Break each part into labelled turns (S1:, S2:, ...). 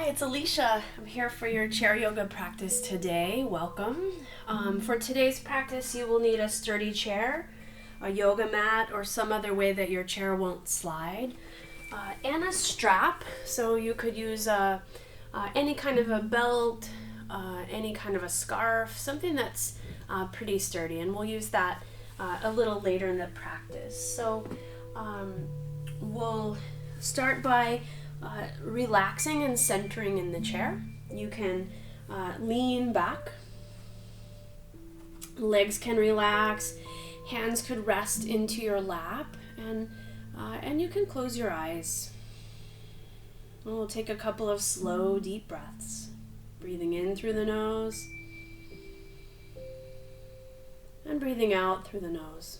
S1: Hi, it's Alicia. I'm here for your chair yoga practice today. Welcome. For today's practice, you will need a sturdy chair, a yoga mat, or some other way that your chair won't slide, and a strap. So you could use any kind of a belt, any kind of a scarf, something that's pretty sturdy, and we'll use that a little later in the practice. So we'll start by relaxing and centering in the chair. You can lean back, legs can relax, hands could rest into your lap, and you can close your eyes. And we'll take a couple of slow, deep breaths, breathing in through the nose and breathing out through the nose.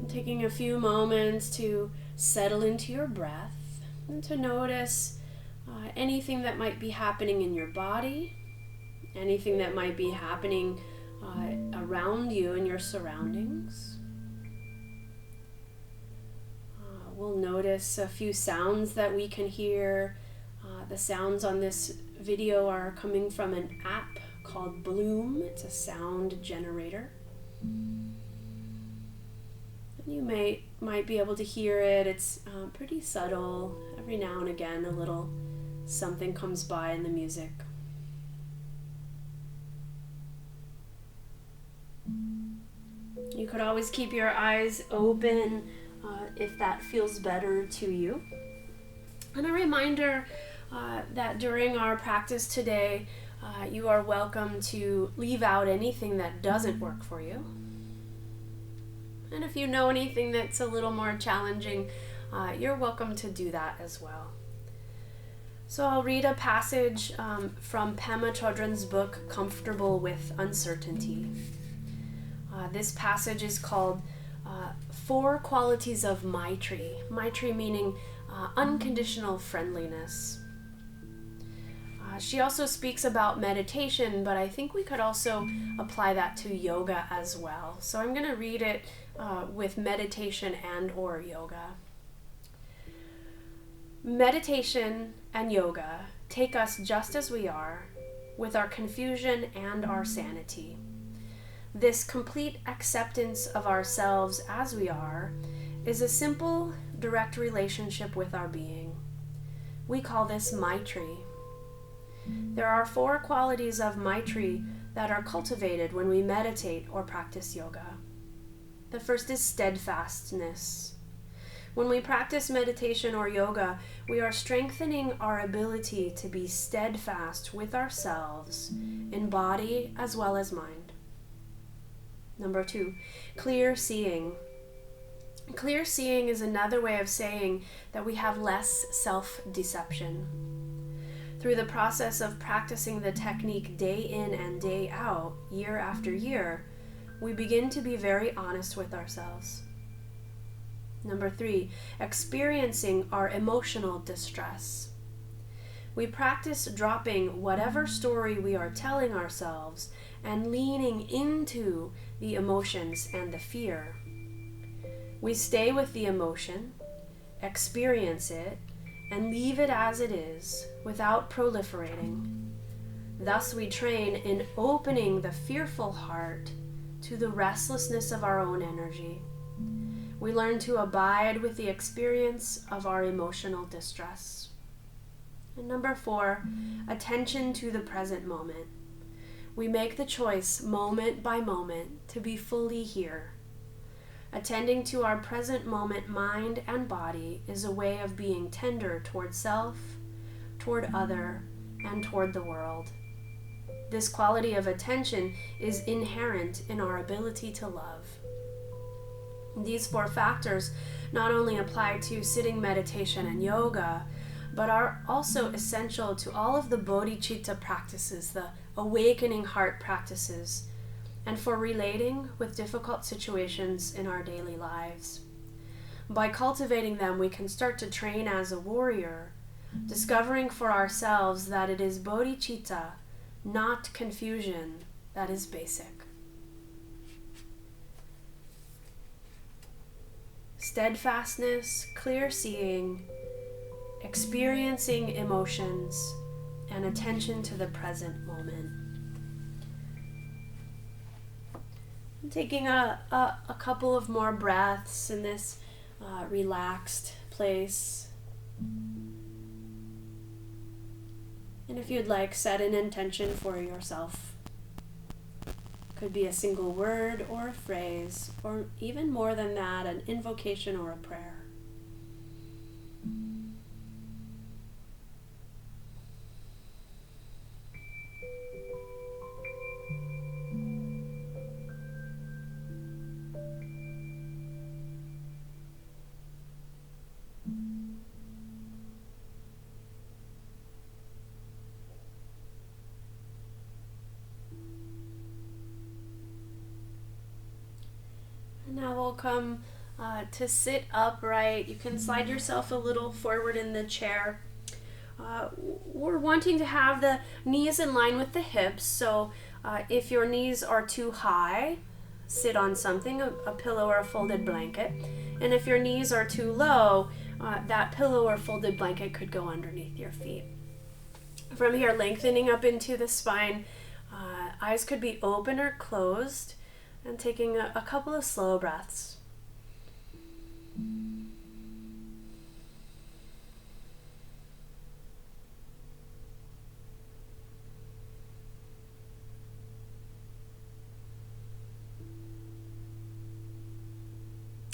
S1: Taking a few moments to settle into your breath and to notice anything that might be happening in your body, anything that might be happening around you and your surroundings. We'll notice a few sounds that we can hear. The sounds on this video are coming from an app called Bloom. It's a sound generator. You might be able to hear it. It's pretty subtle. Every now and again, a little something comes by in the music. You could always keep your eyes open if that feels better to you. And a reminder that during our practice today, you are welcome to leave out anything that doesn't work for you. And if you know anything that's a little more challenging, you're welcome to do that as well. So I'll read a passage from Pema Chodron's book, Comfortable with Uncertainty. This passage is called Four Qualities of Maitri. Maitri meaning unconditional friendliness. She also speaks about meditation, but I think we could also apply that to yoga as well. So I'm going to read it with meditation and or yoga. Meditation and yoga take us just as we are, with our confusion and our sanity. This complete acceptance of ourselves as we are is a simple, direct relationship with our being. We call this Maitri. There are four qualities of Maitri that are cultivated when we meditate or practice yoga. The first is steadfastness. When we practice meditation or yoga, we are strengthening our ability to be steadfast with ourselves in body as well as mind. Number two, clear seeing. Clear seeing is another way of saying that we have less self-deception. Through the process of practicing the technique day in and day out, year after year, we begin to be very honest with ourselves. Number three, experiencing our emotional distress. We practice dropping whatever story we are telling ourselves and leaning into the emotions and the fear. We stay with the emotion, experience it, and leave it as it is without proliferating. Thus we train in opening the fearful heart to the restlessness of our own energy. We learn to abide with the experience of our emotional distress. And number four, attention to the present moment. We make the choice moment by moment to be fully here. Attending to our present moment mind and body is a way of being tender toward self, toward other, and toward the world. This quality of attention is inherent in our ability to love. These four factors not only apply to sitting meditation and yoga, but are also essential to all of the bodhicitta practices, the awakening heart practices, and for relating with difficult situations in our daily lives. By cultivating them, we can start to train as a warrior, discovering for ourselves that it is bodhicitta, not confusion, that is basic. steadfastness, clear seeing, experiencing emotions, and attention to the present moment. I'm taking a couple of more breaths in this relaxed place. And if you'd like, set an intention for yourself. Could be a single word or a phrase, or even more than that, an invocation or a prayer. Now we'll come to sit upright. You can slide yourself a little forward in the chair. We're wanting to have the knees in line with the hips, so if your knees are too high, sit on something, a pillow or a folded blanket. And if your knees are too low, that pillow or folded blanket could go underneath your feet. From here, lengthening up into the spine, eyes could be open or closed, and taking a couple of slow breaths.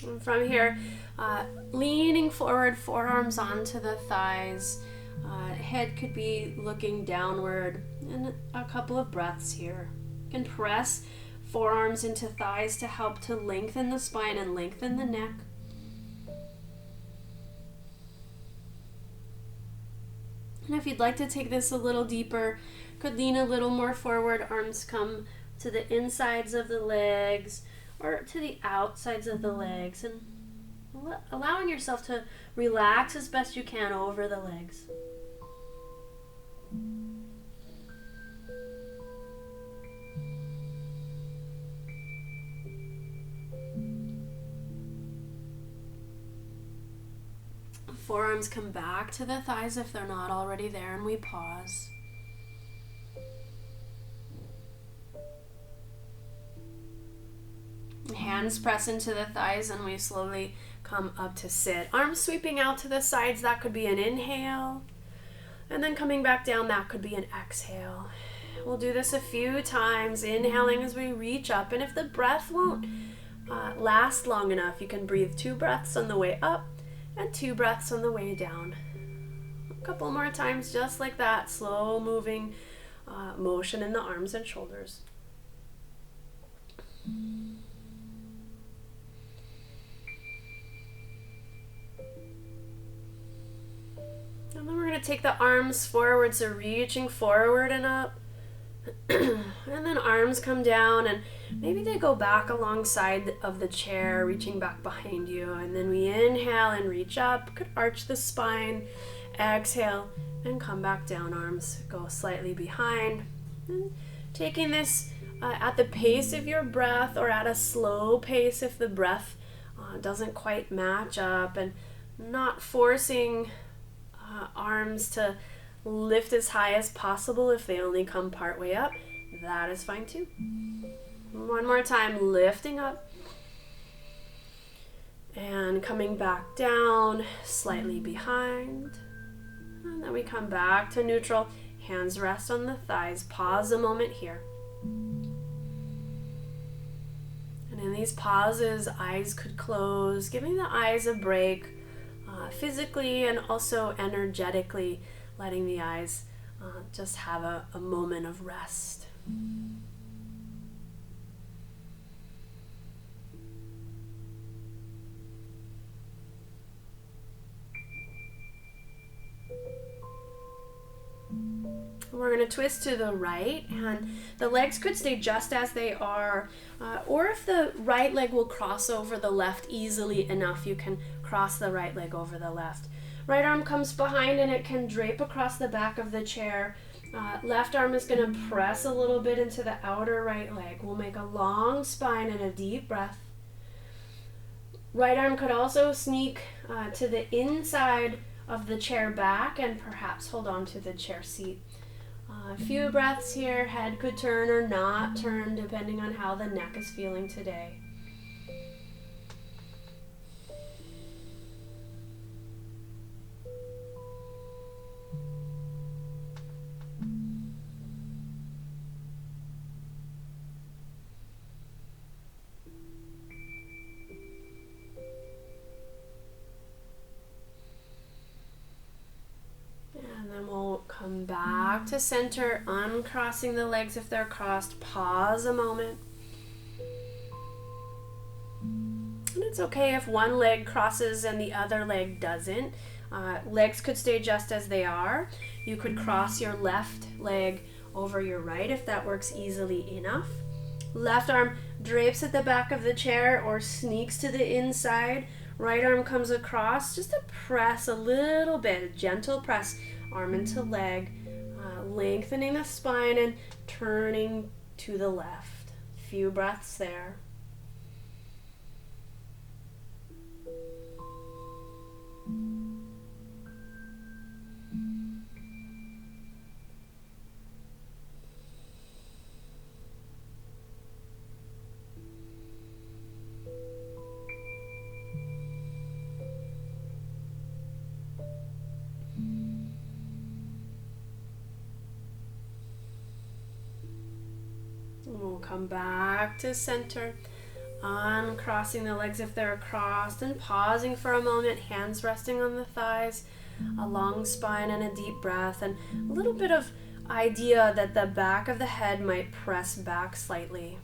S1: And from here, leaning forward, forearms onto the thighs. Head could be looking downward, and a couple of breaths here. You can press forearms into thighs to help to lengthen the spine and lengthen the neck. And if you'd like to take this a little deeper, could lean a little more forward, arms come to the insides of the legs or to the outsides of the legs, and allowing yourself to relax as best you can over the legs. Forearms come back to the thighs if they're not already there, and we pause. Hands press into the thighs, and we slowly come up to sit. Arms sweeping out to the sides, that could be an inhale. And then coming back down, that could be an exhale. We'll do this a few times, inhaling as we reach up. And if the breath won't last long enough, you can breathe 2 breaths on the way up and 2 breaths on the way down. A couple more times just like that, slow moving motion in the arms and shoulders. And then we're going to take the arms forward, so reaching forward and up. And then arms come down, and maybe they go back alongside of the chair, reaching back behind you. And then we inhale and reach up, could arch the spine, exhale, and come back down. Arms go slightly behind. And taking this at the pace of your breath, or at a slow pace if the breath doesn't quite match up, and not forcing arms to lift as high as possible if they only come part way up. That is fine too. One more time, lifting up and coming back down, slightly behind. And then we come back to neutral. Hands rest on the thighs. Pause a moment here. And in these pauses, eyes could close, giving the eyes a break, physically and also energetically, letting the eyes just have a moment of rest. We're going to twist to the right, and the legs could stay just as they are, or if the right leg will cross over the left easily enough, you can cross the right leg over the left. Right arm comes behind, and it can drape across the back of the chair. Left arm is going to press a little bit into the outer right leg. We'll make a long spine and a deep breath. Right arm could also sneak to the inside of the chair back and perhaps hold on to the chair seat. A few breaths here. Head could turn or not turn depending on how the neck is feeling today. And then we'll come back to center, uncrossing the legs if they're crossed. Pause a moment. And it's okay if one leg crosses and the other leg doesn't. Legs could stay just as they are. You could cross your left leg over your right if that works easily enough. Left arm drapes at the back of the chair or sneaks to the inside. Right arm comes across, just to press a little bit, a gentle press, arm into leg, lengthening the spine and turning to the left. Few breaths there. We'll come back to center, uncrossing the legs if they're crossed and pausing for a moment, hands resting on the thighs, a long spine and a deep breath, and a little bit of idea that the back of the head might press back slightly.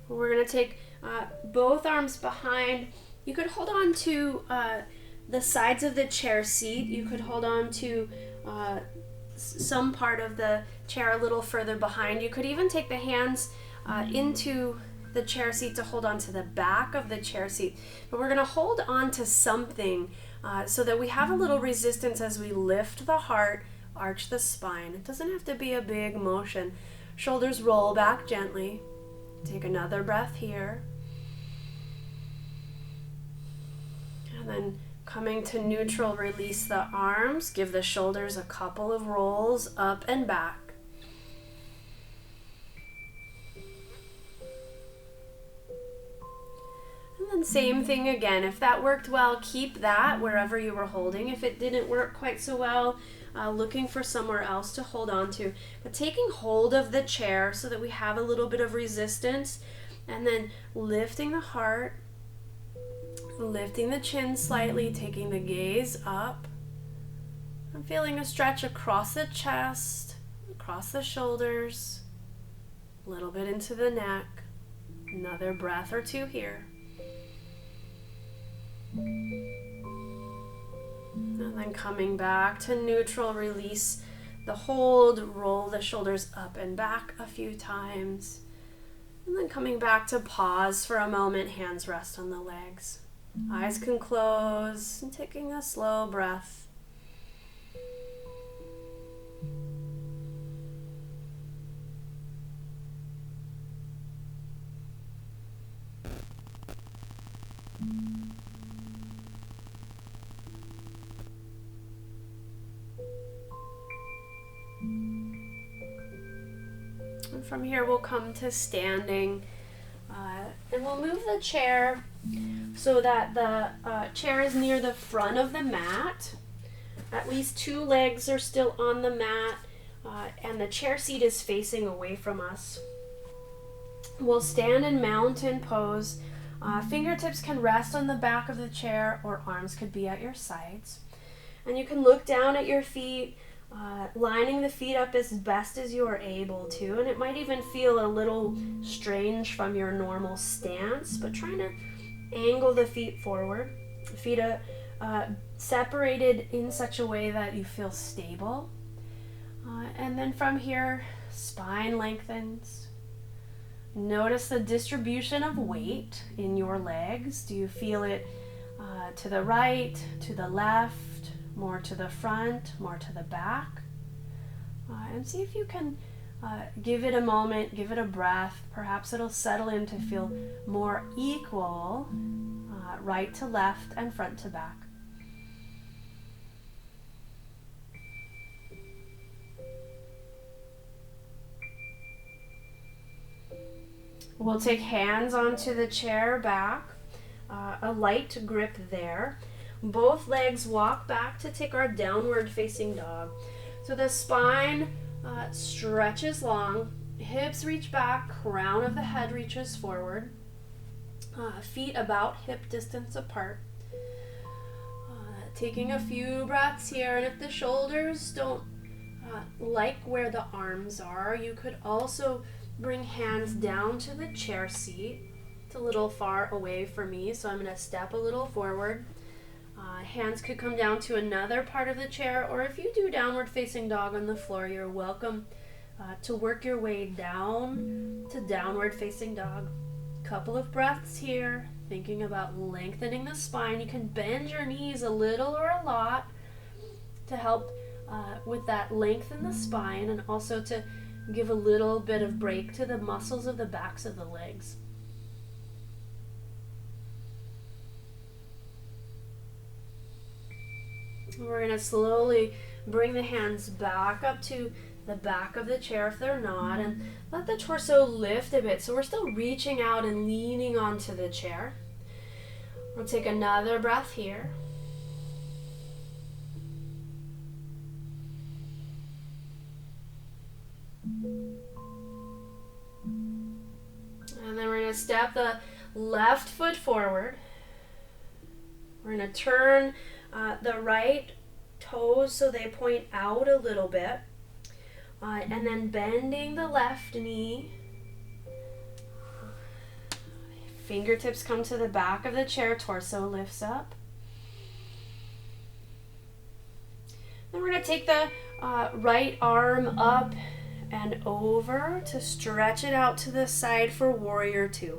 S1: We're going to take both arms behind. You could hold on to the sides of the chair seat. You could hold on to some part of the chair a little further behind. You could even take the hands into the chair seat to hold on to the back of the chair seat. But we're going to hold on to something so that we have a little resistance as we lift the heart, arch the spine. It doesn't have to be a big motion. Shoulders roll back gently. Take another breath here. And then coming to neutral, release the arms. Give the shoulders a couple of rolls up and back. And then same thing again. If that worked well, keep that wherever you were holding. If it didn't work quite so well, looking for somewhere else to hold on to. But taking hold of the chair so that we have a little bit of resistance, and then lifting the heart, lifting the chin slightly, taking the gaze up. I'm feeling a stretch across the chest, across the shoulders, a little bit into the neck. Another breath or two here. And then coming back to neutral, release the hold, roll the shoulders up and back a few times. And then coming back to pause for a moment, hands rest on the legs. Eyes can close, and taking a slow breath. And from here we'll come to standing, and we'll move the chair so that the chair is near the front of the mat. At least two legs are still on the mat, and the chair seat is facing away from us. We'll stand in mountain pose. Fingertips can rest on the back of the chair, or arms could be at your sides. And you can look down at your feet, lining the feet up as best as you are able to. And it might even feel a little strange from your normal stance, but trying to angle the feet forward. The feet are separated in such a way that you feel stable. And then from here, spine lengthens. Notice the distribution of weight in your legs. Do you feel it to the right, to the left, more to the front, more to the back. And see if you can give it a moment, give it a breath. Perhaps it'll settle in to feel more equal, right to left and front to back. We'll take hands onto the chair back, a light grip there. Both legs walk back to take our downward facing dog. So the spine stretches long, hips reach back, crown of the head reaches forward, feet about hip distance apart. Taking a few breaths here, and if the shoulders don't like where the arms are, you could also bring hands down to the chair seat. It's a little far away for me, so I'm going to step a little forward. Hands could come down to another part of the chair, or if you do downward facing dog on the floor, you're welcome to work your way down to downward facing dog. Couple of breaths here, thinking about lengthening the spine. You can bend your knees a little or a lot to help with that length in the spine, and also to give a little bit of break to the muscles of the backs of the legs. We're going to slowly bring the hands back up to the back of the chair if they're not, and let the torso lift a bit. So we're still reaching out and leaning onto the chair. We'll take another breath here. And then we're going to step the left foot forward. We're going to turn the right toes so they point out a little bit. And then bending the left knee. Fingertips come to the back of the chair, torso lifts up. Then we're going to take the right arm up and over to stretch it out to the side for warrior two.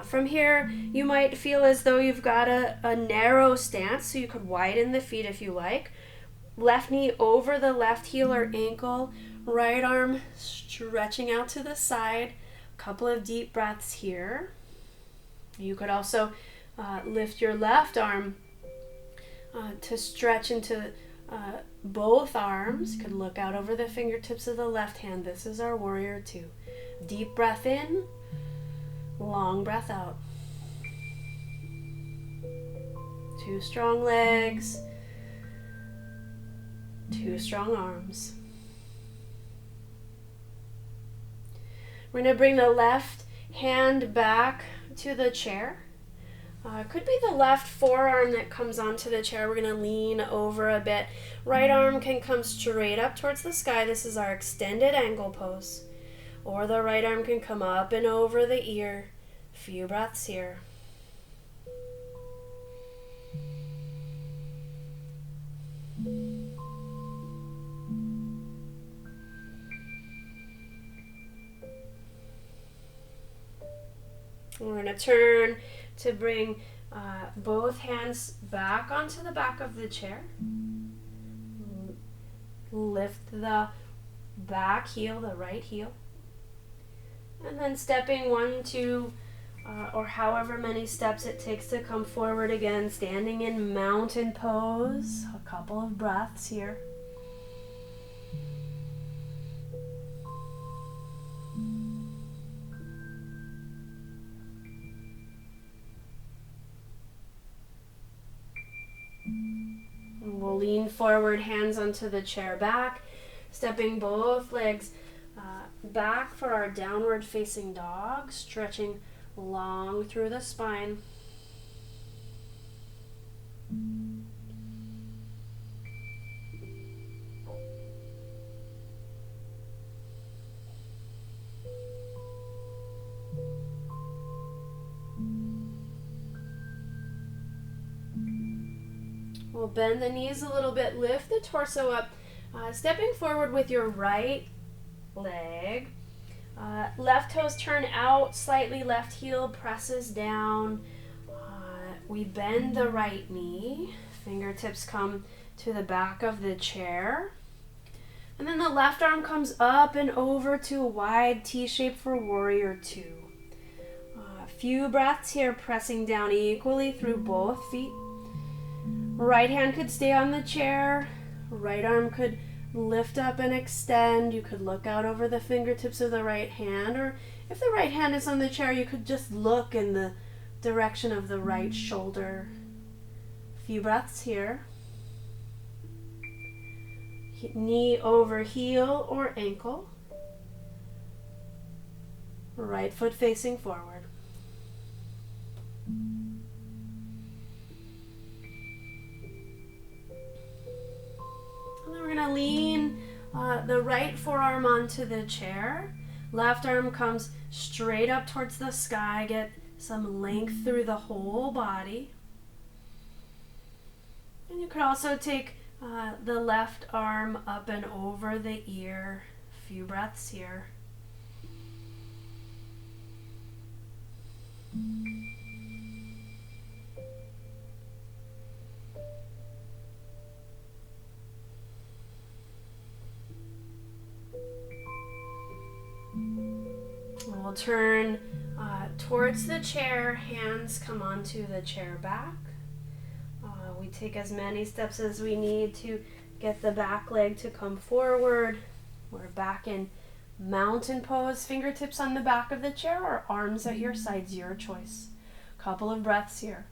S1: From here, you might feel as though you've got a narrow stance, so you could widen the feet if you like. Left knee over the left heel or ankle, right arm stretching out to the side. A couple of deep breaths here. You could also lift your left arm to stretch into both arms. You could look out over the fingertips of the left hand. This is our warrior two. Deep breath in, long breath out. Two strong legs, two strong arms. We're going to bring the left hand back to the chair. Could be the left forearm that comes onto the chair. We're going to lean over a bit. Right arm can come straight up towards the sky. This is our extended angle pose. Or the right arm can come up and over the ear. Few breaths here. We're going to turn to bring both hands back onto the back of the chair. Lift the back heel, the right heel. And then stepping 1, 2, or however many steps it takes to come forward again, standing in mountain pose. A couple of breaths here. And we'll lean forward, hands onto the chair back, stepping both legs back for our downward facing dog, stretching long through the spine. We'll bend the knees a little bit, lift the torso up, stepping forward with your right leg. Left toes turn out slightly, left heel presses down. we bend the right knee. Fingertips come to the back of the chair. And then the left arm comes up and over to a wide T shape for warrior two. A few breaths here, pressing down equally through both feet. Right hand could stay on the chair. Right arm could lift up and extend. You could look out over the fingertips of the right hand, or if the right hand is on the chair, you could just look in the direction of the right shoulder. A few breaths here. Knee over heel or ankle. Right foot facing forward. And then we're going to lean the right forearm onto the chair. Left arm comes straight up towards the sky. Get some length through the whole body. And you could also take the left arm up and over the ear. A few breaths here. We'll turn towards the chair. Hands come onto the chair back. We take as many steps as we need to get the back leg to come forward. We're back in mountain pose. Fingertips on the back of the chair or arms at your sides, your choice. Couple of breaths here.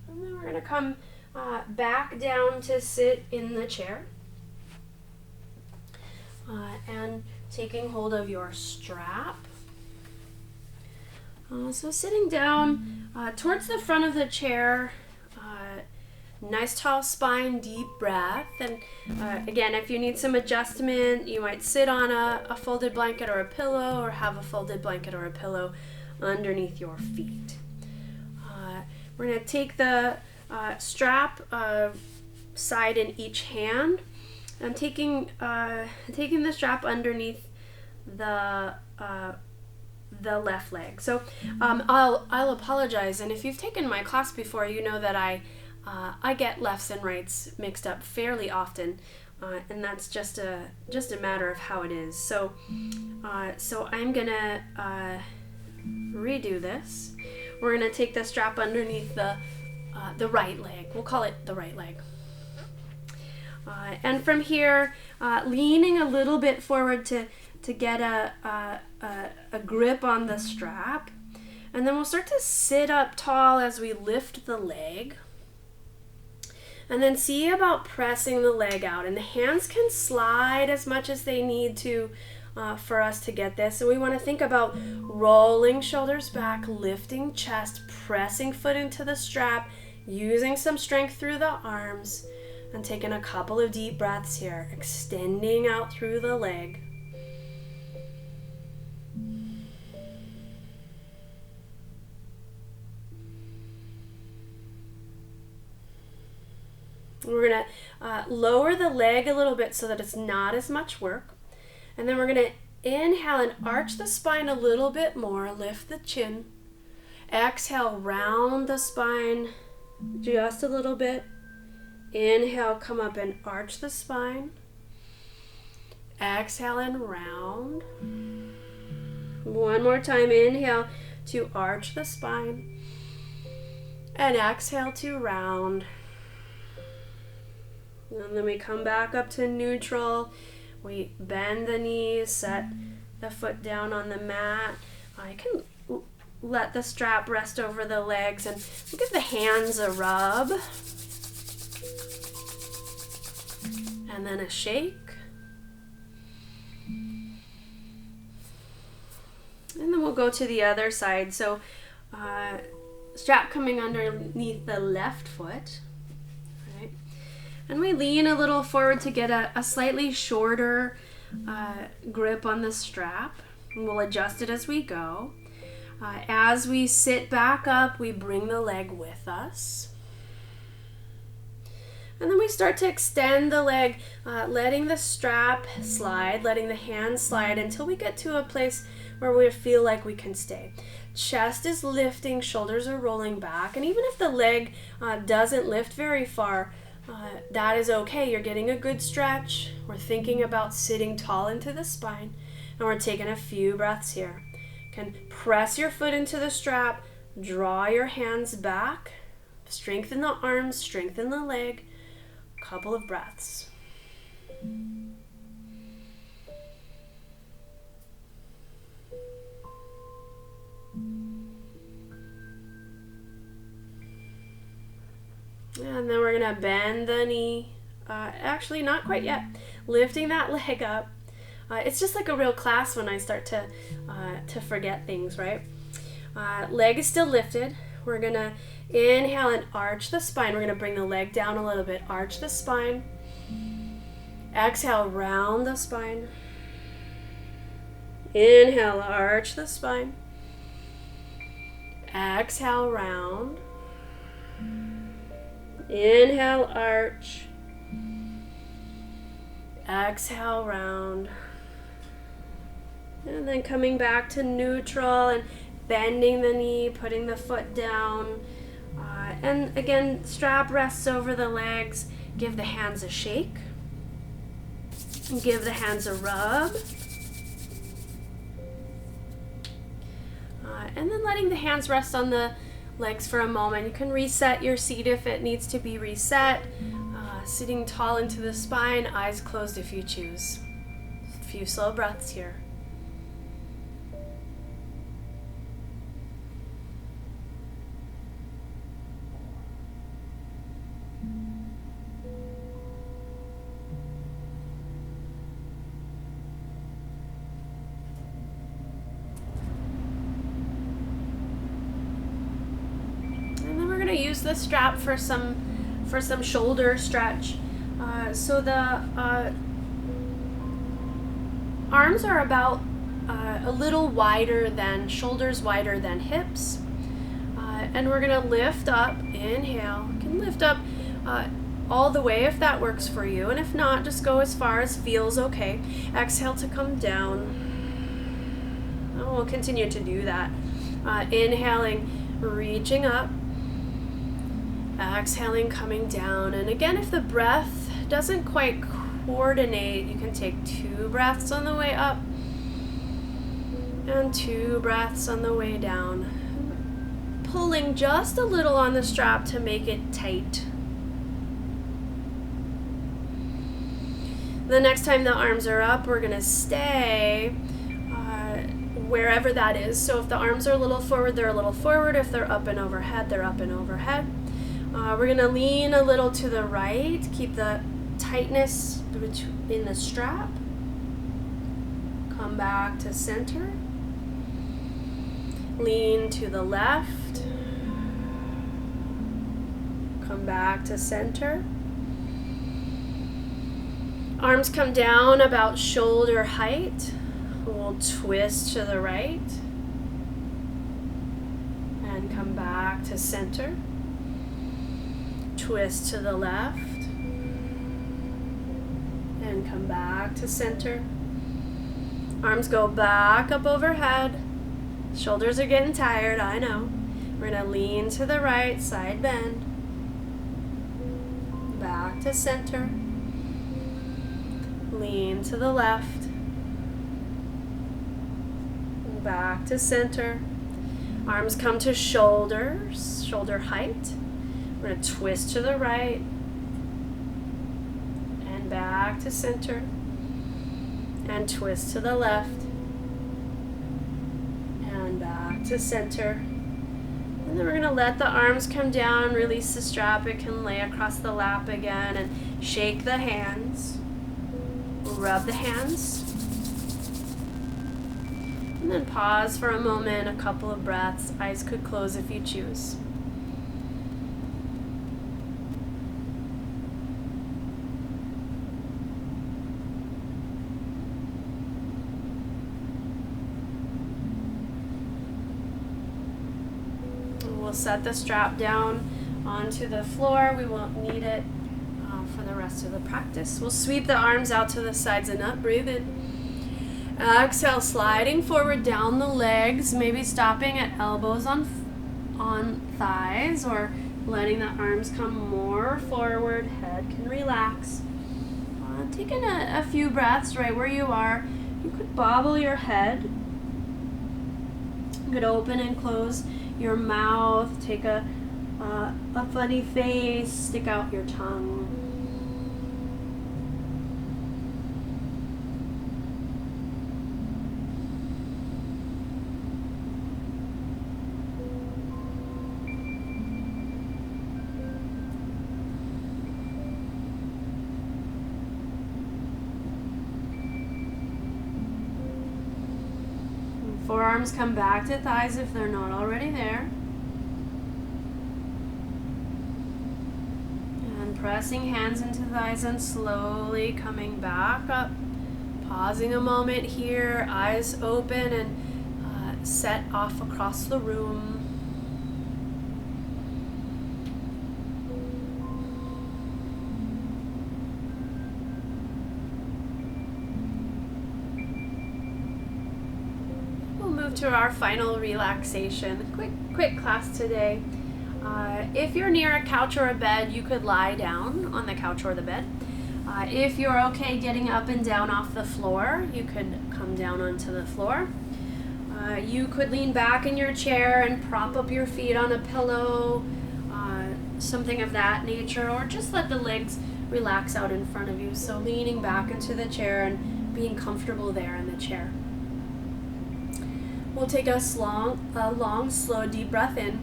S1: And then we're going to come back down to sit in the chair. And taking hold of your strap. So sitting down towards the front of the chair, nice tall spine, deep breath. And again, if you need some adjustment, you might sit on a folded blanket or a pillow, or have a folded blanket or a pillow underneath your feet. We're going to take the strap side in each hand. I'm taking the strap underneath the left leg. So I'll apologize, and if you've taken my class before, you know that I get lefts and rights mixed up fairly often, and that's just a matter of how it is. So I'm gonna redo this. We're gonna take the strap underneath the right leg. We'll call it the right leg. And from here, leaning a little bit forward to get a grip on the strap. And then we'll start to sit up tall as we lift the leg. And then see about pressing the leg out. And the hands can slide as much as they need to for us to get this. So we want to think about rolling shoulders back, lifting chest, pressing foot into the strap, using some strength through the arms, and taking a couple of deep breaths here, extending out through the leg. We're going to lower the leg a little bit so that it's not as much work. And then we're going to inhale and arch the spine a little bit more, lift the chin. Exhale, round the spine just a little bit. Inhale, come up and arch the spine. Exhale and round. One more time, inhale to arch the spine. And exhale to round. And then we come back up to neutral. We bend the knees, set the foot down on the mat. I can let the strap rest over the legs and give the hands a rub. And then a shake. And then we'll go to the other side. So strap coming underneath the left foot. Right? And we lean a little forward to get a slightly shorter grip on the strap. And we'll adjust it as we go. As we sit back up, we bring the leg with us. And then we start to extend the leg, letting the strap slide, letting the hands slide until we get to a place where we feel like we can stay. Chest is lifting, shoulders are rolling back, and even if the leg doesn't lift very far, that is okay. You're getting a good stretch. We're thinking about sitting tall into the spine, and we're taking a few breaths here. You can press your foot into the strap, draw your hands back, strengthen the arms, strengthen the leg. Couple of breaths. And then we're going to bend the knee. Actually, not quite yet. Lifting that leg up. It's just like a real class when I start to forget things, right? Leg is still lifted. We're going to inhale and arch the spine. We're going to bring the leg down a little bit. Arch the spine. Exhale, round the spine. Inhale, arch the spine. Exhale, round. Inhale, arch. Exhale, round. And then coming back to neutral and bending the knee, putting the foot down. And again, strap rests over the legs. Give the hands a shake. Give the hands a rub. And then letting the hands rest on the legs for a moment. You can reset your seat if it needs to be reset. Sitting tall into the spine, eyes closed if you choose. A few slow breaths here. Use the strap for some shoulder stretch. So the arms are about a little wider than shoulders, wider than hips, and we're gonna lift up. Inhale. You can lift up all the way if that works for you, and if not, just go as far as feels okay. Exhale to come down. And we'll continue to do that. Inhaling, reaching up. Exhaling, coming down. And again, if the breath doesn't quite coordinate, you can take 2 breaths on the way up and 2 breaths on the way down. Pulling just a little on the strap to make it tight. The next time the arms are up, we're going to stay wherever that is. So if the arms are a little forward, they're a little forward. If they're up and overhead, they're up and overhead. We're going to lean a little to the right, keep the tightness in the strap. Come back to center. Lean to the left. Come back to center. Arms come down about shoulder height. We'll twist to the right. And come back to center. Twist to the left and come back to center. Arms go back up overhead. Shoulders are getting tired, I know. We're going to lean to the right, side bend. Back to center. Lean to the left. Back to center. Arms come to shoulders, shoulder height. We're going to twist to the right and back to center and twist to the left and back to center. And then we're going to let the arms come down, release the strap. It can lay across the lap again and shake the hands. Rub the hands. And then pause for a moment, a couple of breaths. Eyes could close if you choose. we'll set the strap down onto the floor. We won't need it for the rest of the practice. We'll sweep the arms out to the sides and up. Breathe in. Exhale, sliding forward down the legs, maybe stopping at elbows on thighs, or letting the arms come more forward. Head can relax. Taking a few breaths right where you are. You could bobble your head. You could open and close your mouth. Take a funny face. Stick out your tongue. Forearms come back to thighs if they're not already there. And pressing hands into thighs and slowly coming back up. Pausing a moment here, eyes open and set off across the room. To our final relaxation. Quick class today. If you're near a couch or a bed, you could lie down on the couch or the bed. If you're okay getting up and down off the floor, you could come down onto the floor. You could lean back in your chair and prop up your feet on a pillow, something of that nature, or just let the legs relax out in front of you. So leaning back into the chair and being comfortable there in the chair. We'll take a long, slow, deep breath in.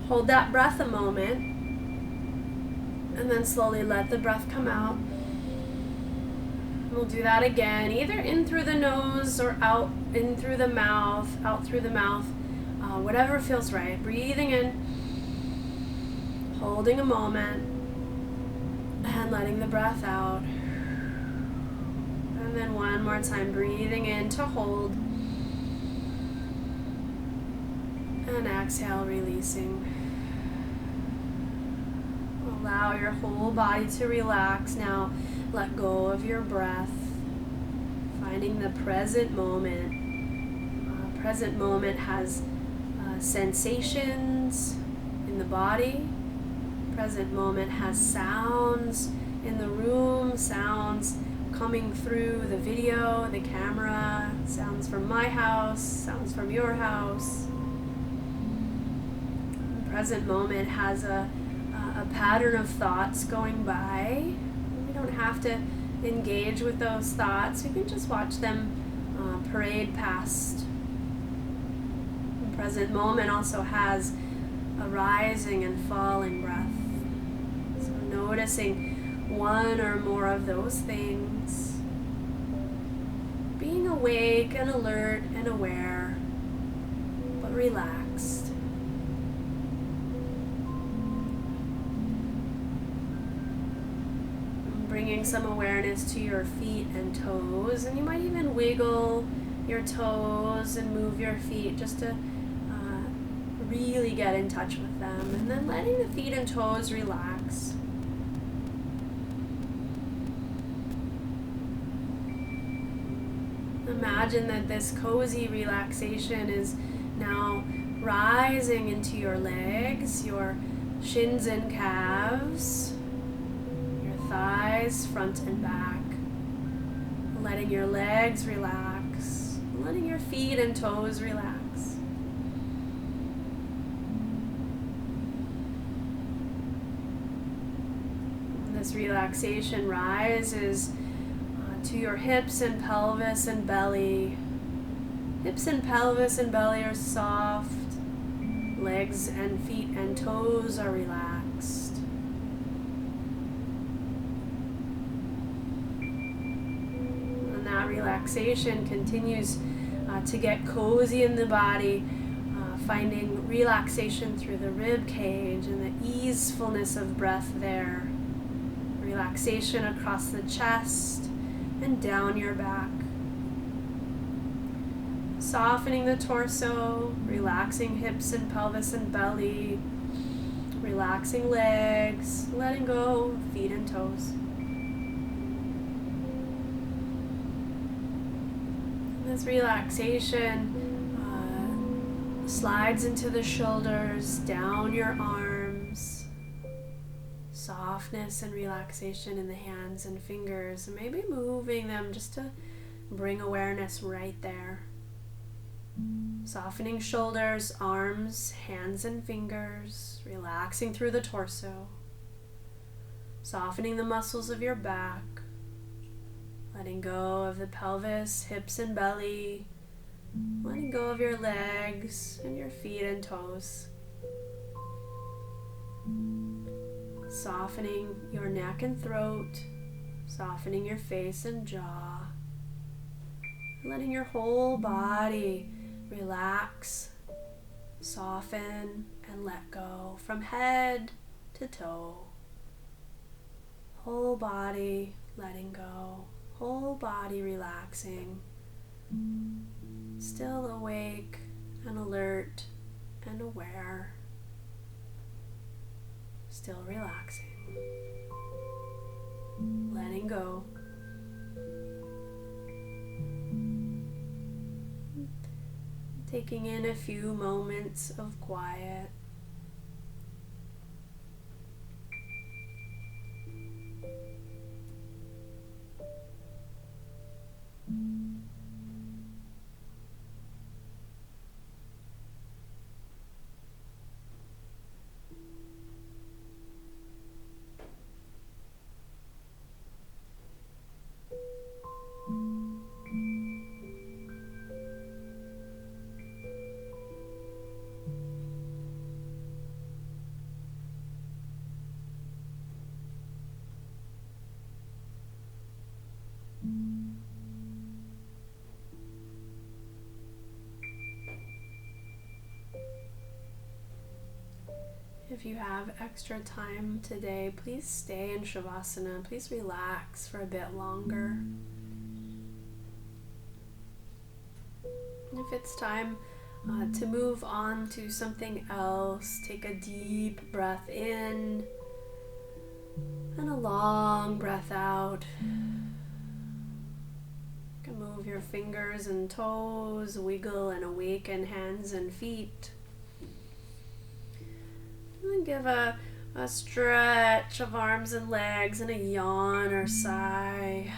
S1: Hold that breath a moment, and then slowly let the breath come out. We'll do that again, either in through the nose or out in through the mouth, out through the mouth, whatever feels right. Breathing in, holding a moment, and letting the breath out. And then one more time, breathing in to hold. And exhale, releasing. Allow your whole body to relax. Now let go of your breath. Finding the present moment. Present moment has sensations in the body. Present moment has sounds in the room. Sounds coming through the video, the camera. Sounds from my house. Sounds from your house. Present moment has a pattern of thoughts going by. We don't have to engage with those thoughts. We can just watch them parade past. The present moment also has a rising and falling breath. So noticing one or more of those things. Being awake and alert and aware, but relaxed. Bringing some awareness to your feet and toes, and you might even wiggle your toes and move your feet just to really get in touch with them, and then letting the feet and toes relax. Imagine that this cozy relaxation is now rising into your legs, your shins and calves, thighs, front and back, letting your legs relax, letting your feet and toes relax. And this relaxation rises to your hips and pelvis and belly. Hips and pelvis and belly are soft. Legs and feet and toes are relaxed. Relaxation continues to get cozy in the body, finding relaxation through the rib cage and the easefulness of breath there. Relaxation across the chest and down your back. Softening the torso, relaxing hips and pelvis and belly, relaxing legs, letting go feet and toes. This relaxation slides into the shoulders, down your arms, softness and relaxation in the hands and fingers, and maybe moving them just to bring awareness right there. Softening shoulders, arms, hands and fingers, relaxing through the torso, softening the muscles of your back, letting go of the pelvis, hips and belly, letting go of your legs and your feet and toes. Softening your neck and throat, softening your face and jaw, letting your whole body relax, soften, and let go from head to toe. Whole body letting go, whole body relaxing, still awake and alert and aware, still relaxing, letting go. Taking in a few moments of quiet. If you have extra time today, please stay in Shavasana. Please relax for a bit longer. And if it's time to move on to something else, take a deep breath in and a long breath out. You can move your fingers and toes, wiggle and awaken hands and feet. And give a stretch of arms and legs and a yawn or sigh.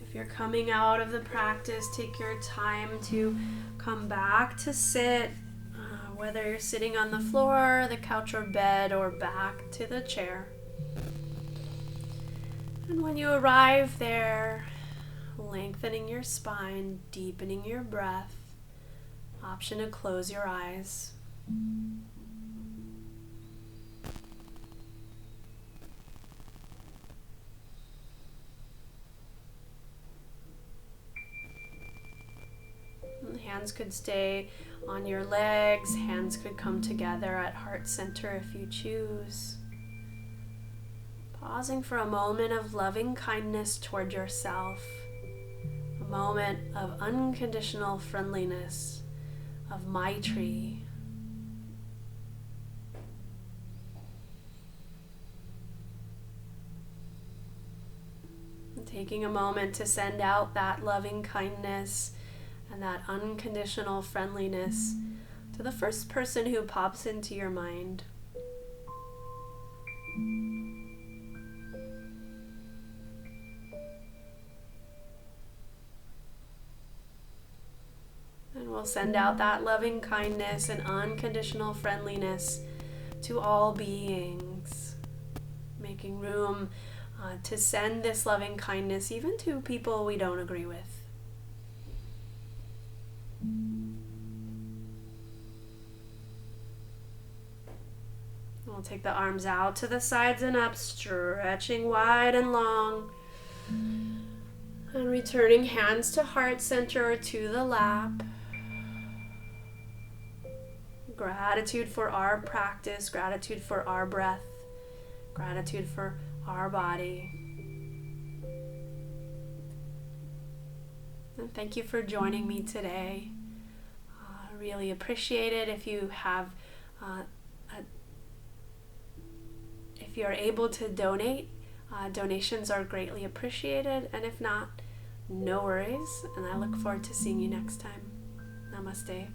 S1: If you're coming out of the practice, take your time to come back to sit, whether you're sitting on the floor, the couch or bed, or back to the chair. And when you arrive there, lengthening your spine, deepening your breath, option to close your eyes. And hands could stay on your legs, hands could come together at heart center if you choose. Pausing for a moment of loving kindness toward yourself. A moment of unconditional friendliness, of Maitri. And taking a moment to send out that loving kindness and that unconditional friendliness to the first person who pops into your mind. And we'll send out that loving kindness and unconditional friendliness to all beings, making room to send this loving kindness even to people we don't agree with. We'll take the arms out to the sides and up, stretching wide and long. And returning hands to heart center or to the lap. Gratitude for our practice, gratitude for our breath, gratitude for our body. And thank you for joining me today. Really appreciate it. If you have, if you're able to donate, donations are greatly appreciated. And if not, no worries. And I look forward to seeing you next time. Namaste.